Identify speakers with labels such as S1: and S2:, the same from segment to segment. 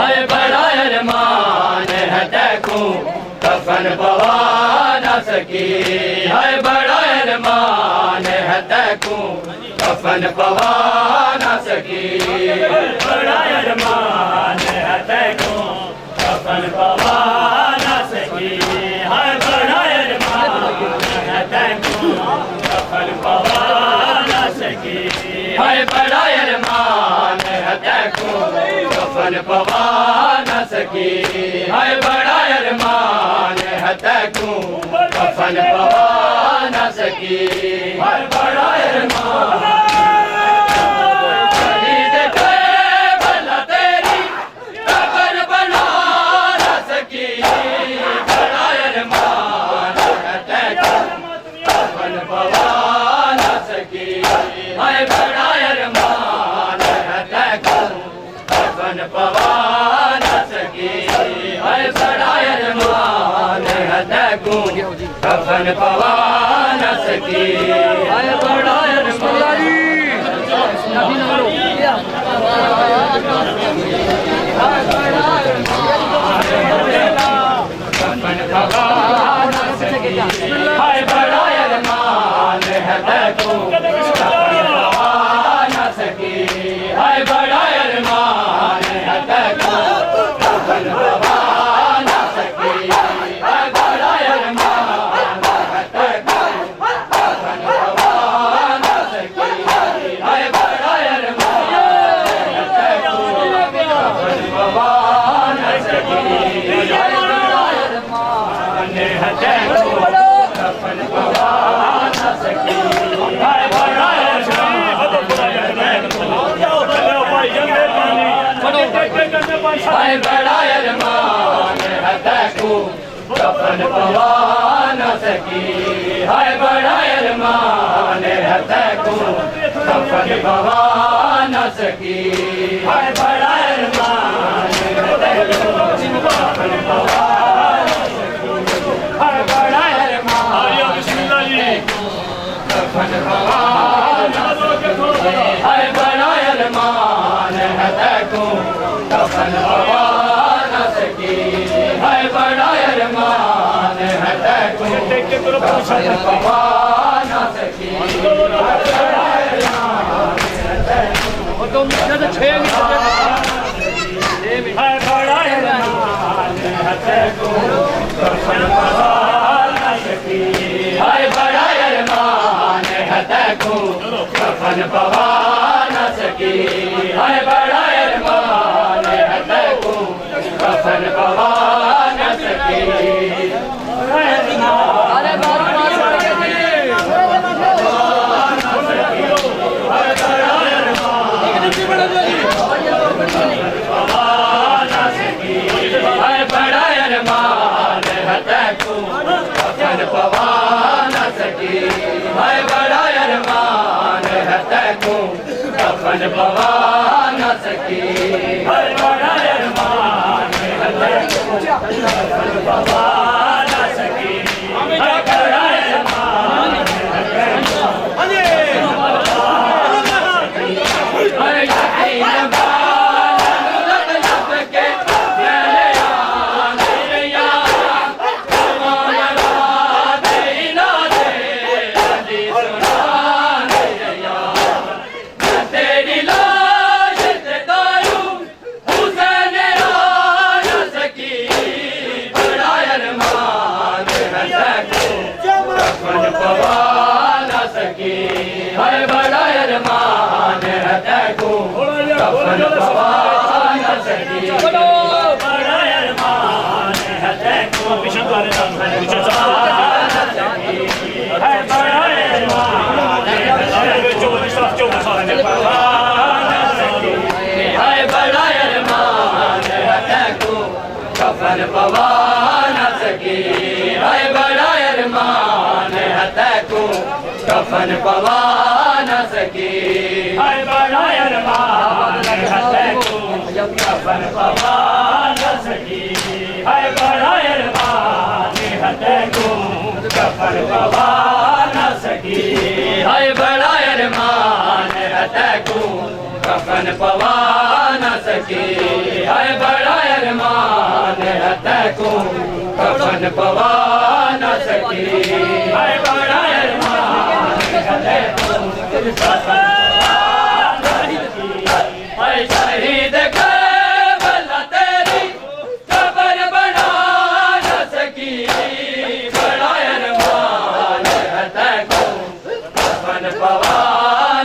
S1: है बड़ा अरमान है तैको कफन पवा न सकी है बड़ा अरमान है तैको कफन पवा न सकी बड़ा अरमान है तैको कफन पवा न सकी है बड़ा अरमान है तैको कफन पवा न सकी है बड़ा अरमान है तैको कफन पवा न सकी है बड़ा अरमान है तैको कफन पवा न सकी है बड़ा अरमान शहीद करबला तेरी कब्र बना न सकी बड़ा अरमान है तैको कफन पवा न सकी है बड़ा अरमान है तैको कफन पवा न सकी है बड़ा अरमान है तैको कफन पवा न सकी है बड़ा अरमान कफन पवा न सकी है बड़ा अरमान है तैको कफन पवा न सकी है बड़ा अरमान है तैको कफन पवा न सकी है बड़ा अरमान है तैको कफन पवा न सकी है बड़ा अरमान है तैको कफन पवा न सकी है बड़ा अरमान है तैको कफन पवा न सकी है बड़ा है बड़ा अरमान है तैको कफन पवा न सकी है बड़ा अरमान है तैको कफन पवा न सकी है बड़ा अरमान है तैको कफन पवा न सकी है बड़ा अरमान कफन पवा न सकी है बड़ा अरमान है तैको कफन पवा न सकी है बड़ा अरमान है तैको कफन पवा न सकी है बड़ा अरमान है तैको है बड़ा अरमान है तैको कफन पवा न सकी है बड़ा अरमान है तैको कफन पवा न सकी है बड़ा अरमान है तैको कफन पवा न सकी है बड़ा अरमान है तैको कफन पवा न सकी है बड़ा अरमान है तैको कफन पवा न सकी है बड़ा अरमान है तैको कफन पवा न सकी है बड़ा अरमान है तैको है यकीन कफन पवा न सकी है बड़ा अरमान है तैको कफन पवा न सकी बड़ा अरमान है तैको कफन पवा न सकी है बड़ा अरमान है तैको कफन पवा न सकी है बड़ा अरमान है तैको कफन पवा न सकी है बड़ा अरमान है तैको कफन पवा न सकी है बड़ा अरमान है तैको कफन पवा न सकी है बड़ा अरमान है तैको कफन पवा न सकी है बड़ा अरमान है तैको कफन पवा न सकी है बड़ा
S2: तैको कफन पवा न सकी है बड़ा अरमान है शहीद करबला तेरी कब्र बना न सकी बड़ा अरमान है तैको कफन पवा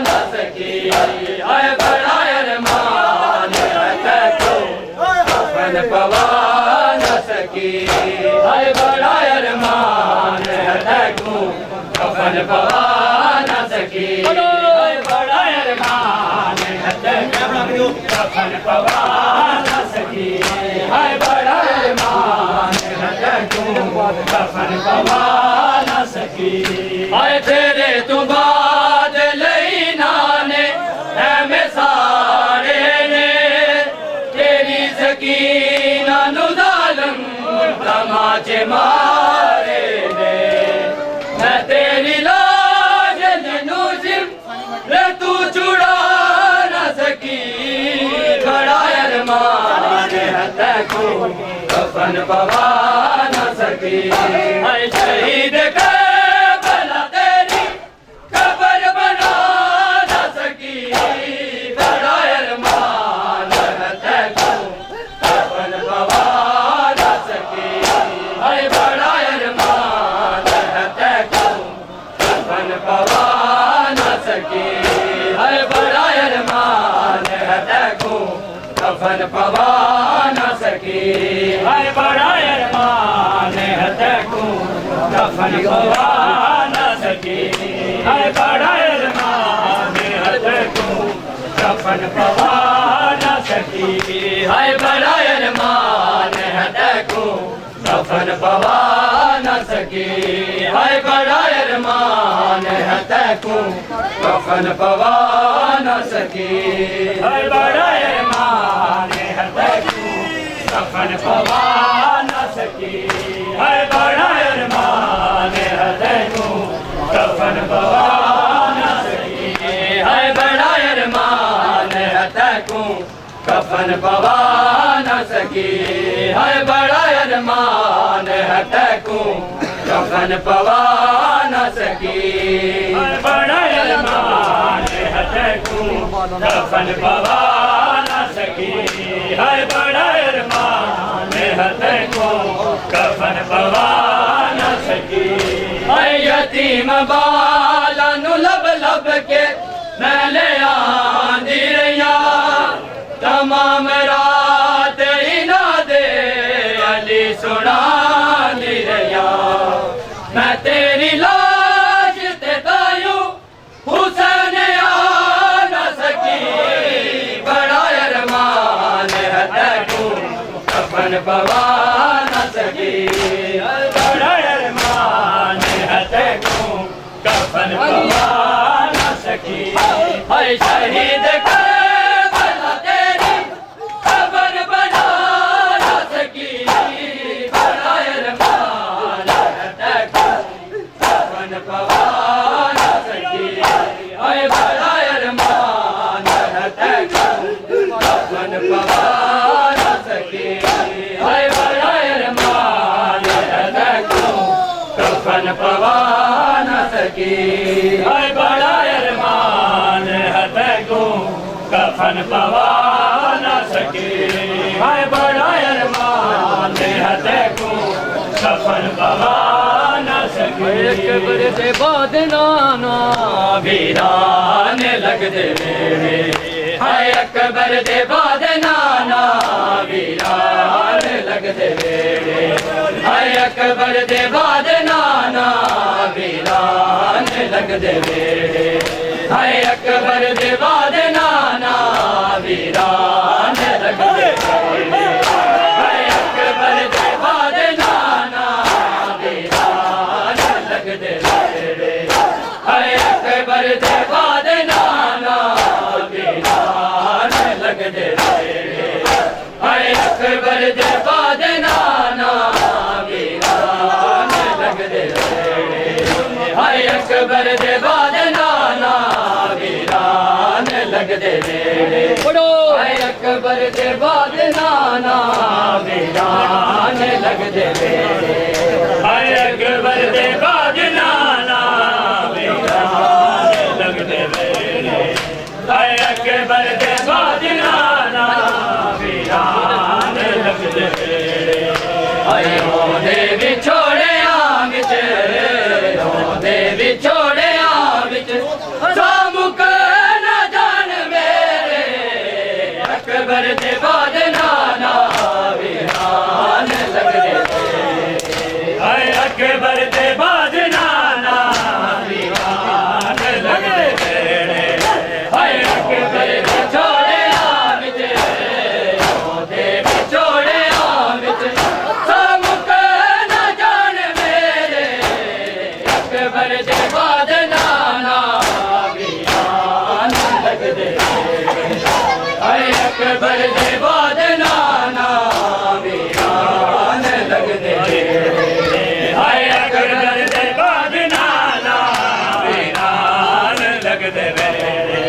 S2: न सकी है बड़ा अरमान है तैको कफन पवा न सकी है बड़ा अरमान है तैको कफन पवा न सकी है बड़ा अरमान है तैको कफन पवा न सकी है बड़ा अरमान है तैको कफन पवा न सकी है तेरे तू बाद लेना ने है मैं सारे ने तेरी सकीना नु जालिम तमाचे मारे ने मैं तेरी लाज नू सिर्फ रे तू छुड़ा न सकी बड़ा अरमान है तैको कफन पवा न सकी है शहीद करबला तेरी कब्र बना न सकी बड़ा अरमान है तैको कफन पवा न सकी है बड़ा अरमान है तैको कफन पवा न सकी है बड़ा अरमान है तैको कफन पवा न सकी है बड़ा अरमान है तैको कफन पवा न सकी है बड़ा अरमान है तैको कफन पवा न सकी है बड़ा अरमान है तैको कफन पवा न सकी है बड़ा अरमान है तैको कफन पवा न सकी है बड़ा अरमान है तैको कफन पवा न सकी है बड़ा अरमान है तैको कफन पवा न सकी है बड़ा अरमान है तैको कफन पवा न सकी है बड़ा अरमान है तैको कफन पवा न सकी है बड़ा अरमान है तैको कफन पवा न सकी है बड़ा अरमान है तैको कफन पवा न सकी है यतीम बाला नु लब लब के मैं ले आंदी रैया तमाम रात इना दे अली सुना दी रैया मैं तेरी लाश ते तायू हुसैन आ न सकी बड़ा अरमान है तैको कफन पवा न सकी बड़ा अरमान है तैको कफन पवा न सकी है शहीद करबला तेरी कब्र बना न सकी बड़ा अरमान है तैको कफन पवा न सकी है बड़ा अरमान है तैको कफन पवा न सकी है बड़ा अरमान है तैको कफन पवा न सकी है बड़ा अरमान है तैको कफन पवा न सकी है बड़ा अरमान है तैको कफन पवा न सकी कब्र दे बाद नाना वीरान लग दे मेरे है अकबर दे बाद नाना वीरान लग दे मेरे है अकबर दे बाद नाना वीरान लग दे मेरे है अकबर दे बाद नाना वीरान लग दे मेरे है अकबर दे बाद नाना वीरान लग दे मेरे है अकबर दे बाद नाना वीरान लग दे मेरे है अकबर दे बाद नाना वीरान लग दे मेरे है अकबर दे बाद नाना वीरान लग दे मेरे है अकबर दे बाद नाना वीरान लगदे वेले
S1: हाय अकबर दे बाजनाना वीरान लगदे वेले हाय अकबर दे बाजनाना वीरान लगदे वेले
S2: हाय ओदे विछोड़िया विच ओदे विछोड़िया विच सामुक न जान मेरे अकबर दे बाजनाना वीरान लगदे
S1: हाय अकबर दे बाजनाना वीरान लगदे वेले
S2: हाय अकबर विछोड़िया विच ओदे विछोड़िया विच सामुक न जान मेरे अकबर दे बाजनाना वीरान लगदे हाय अकबर दे बाजनाना वीरान लगदे
S1: हाय अकबर दे बाजनाना वीरान लगदे वेले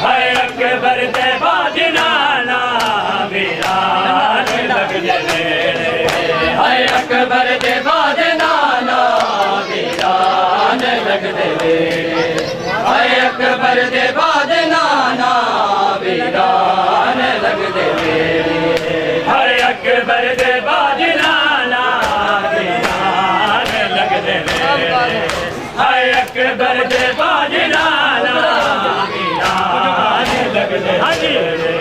S1: हाय अकबर दे बाजनाना वीरान लगदे वेले
S2: हाय अकबर दे बाजनाना वीरान लगदे वेले हाय अकबर दे बाजनाना वीरान लगदे वेले
S1: हाय अकबर दे बाजनाना वीरान लगदे वेले हाय अकबर दे बाजनाना वीरान लगदे वेले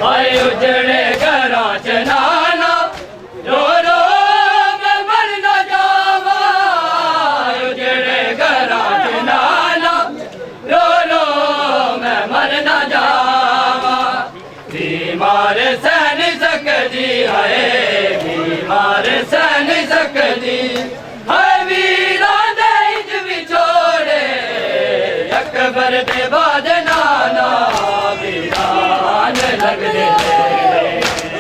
S2: हाय उजड़े घरां च नाना रो रो मैं मर न जावा उजड़े घरां च नाना रो रो मैं मर न जावा बीमार सह नहीं सकदी है बीमार सह नहीं सकदी है वीरां दे इज विछोड़े अकबर दे बाजनाना वीरान लगदे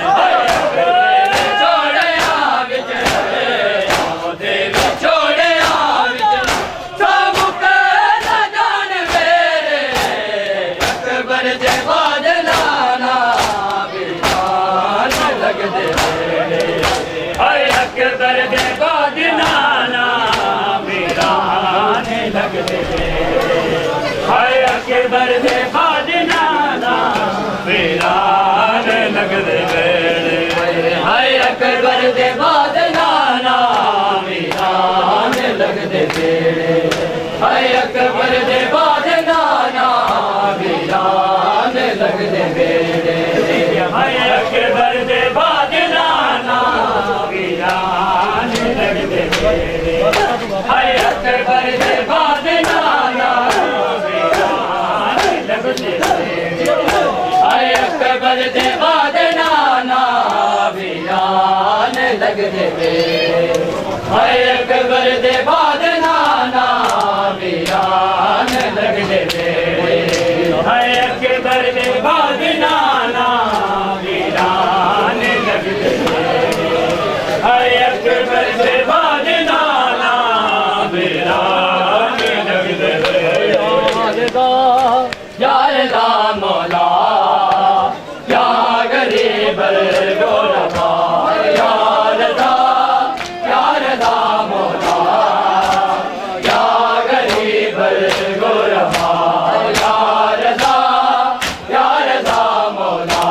S2: हाय अकबर दे छोड़िया विच ओदे विछोड़िया विच सामुक न जान मेरे अकबर दे बाजनाना वीरान लगदे
S1: हाय अकबर दे बाजनाना वीरान लगदे वेले हाय अकबर दे बाजनाना वीरान लगदे वेले
S2: हाय अकबर दे बाजनाना वीरान लगदे वेले हाय अकबर दे बाजनाना वीरान लगदे वेले
S1: हाय अकबर दे बाजनाना वीरान लगदे वेले हाय अकबर दे बाजनाना वीरान लगदे वेले
S2: हाय अकबर दे बाजनाना वीरान लगदे वेले हाय अकबर दे बाजनाना वीरान लगदे वेले
S1: हाय अकबर दे बाजनाना वीरान लगदे वेले हाय अकबर दे बाजनाना वीरान लगदे वेले
S2: यार दा मौला या गरीब गोरबा यार दा मौला या गरीब गोरबा यार दा मौला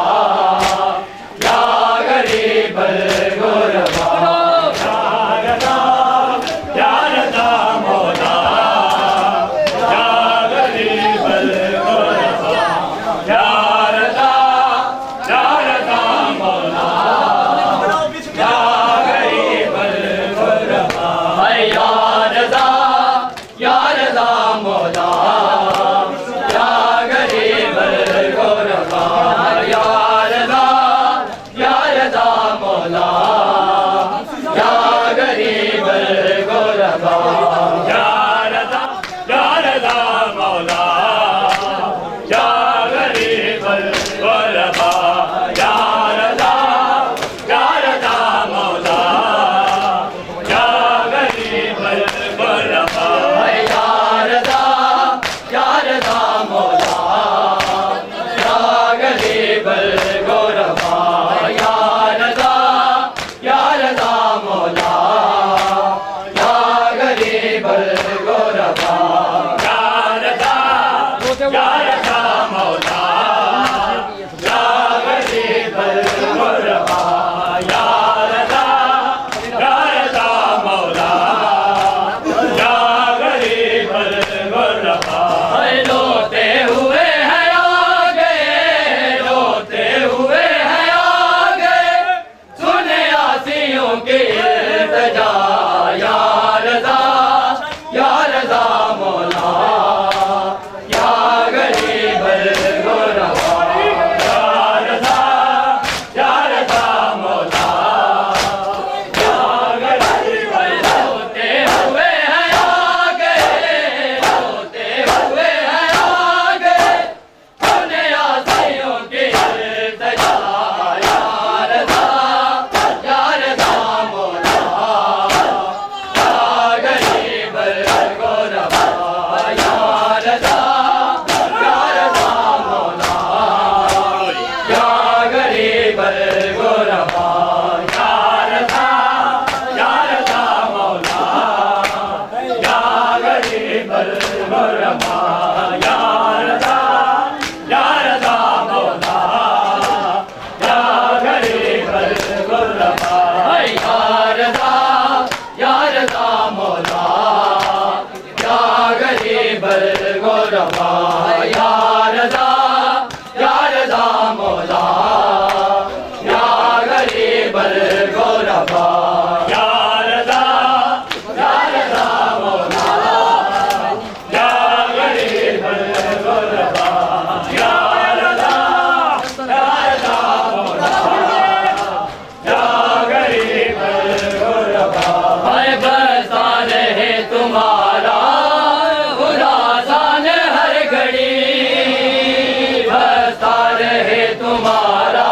S2: या गरीब गोरबा
S1: यारदा मौला या गरीब यारदा मौला या गरीब
S2: हाय यार दा मौला या गरीब गोरबा यार दा मौला रबा या रज़ा मौला या गरीब गुरबा
S1: या रज़ा मौला या गरीब गुरबा या रज़ा मौला या गरीब गुरबा
S2: हाय बरसान है तुम्हारा खुरासान हर घड़ी बरसान है तुम्हारा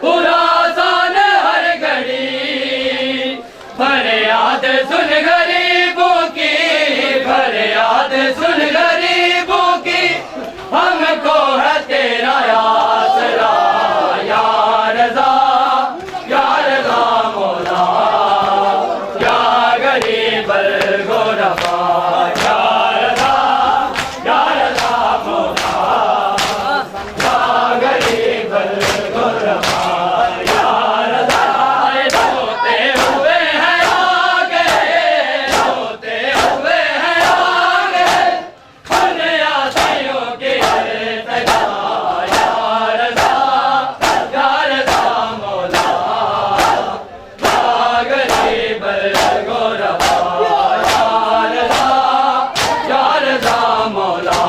S2: खुरासान हर घड़ी फरियाद सुन गरीबों की फरियाद सुन गरीबों की हमको है तेरा आसरा या रज़ा मौला या गरीब गुरबा
S1: या रज़ा मौला या गरीब गुरबा या रज़ा
S2: रोते हुए हैं आगे रोते हुए हैं आगे फरियादियों की सजा या रज़ा मौला या गरीब गुरबा या रज़ा मौला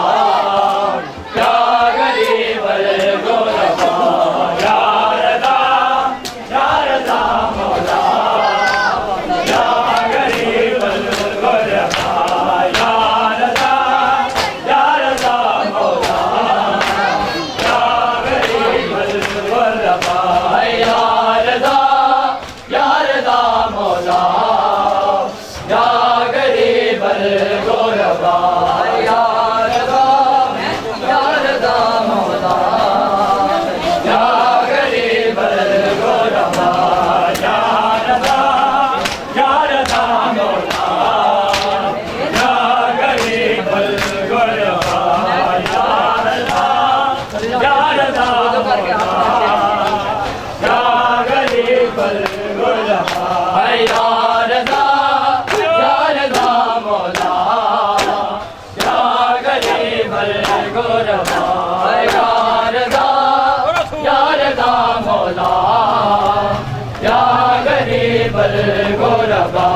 S2: या गरीब गुरबा
S1: या रज़ा मौला या गरीब गुरबा या रज़ा मौला या गरीब गुरबा
S2: या रज़ा मौला या गरीब गुरबा या रज़ा मौला या गरीब गुरबा
S1: या रज़ा मौला या गरीब गुरबा या रज़ा मौला या गरीब गुरबा
S2: या रज़ा मौला या गरीब गुरबा या रज़ा मौला या गरीब गुरबा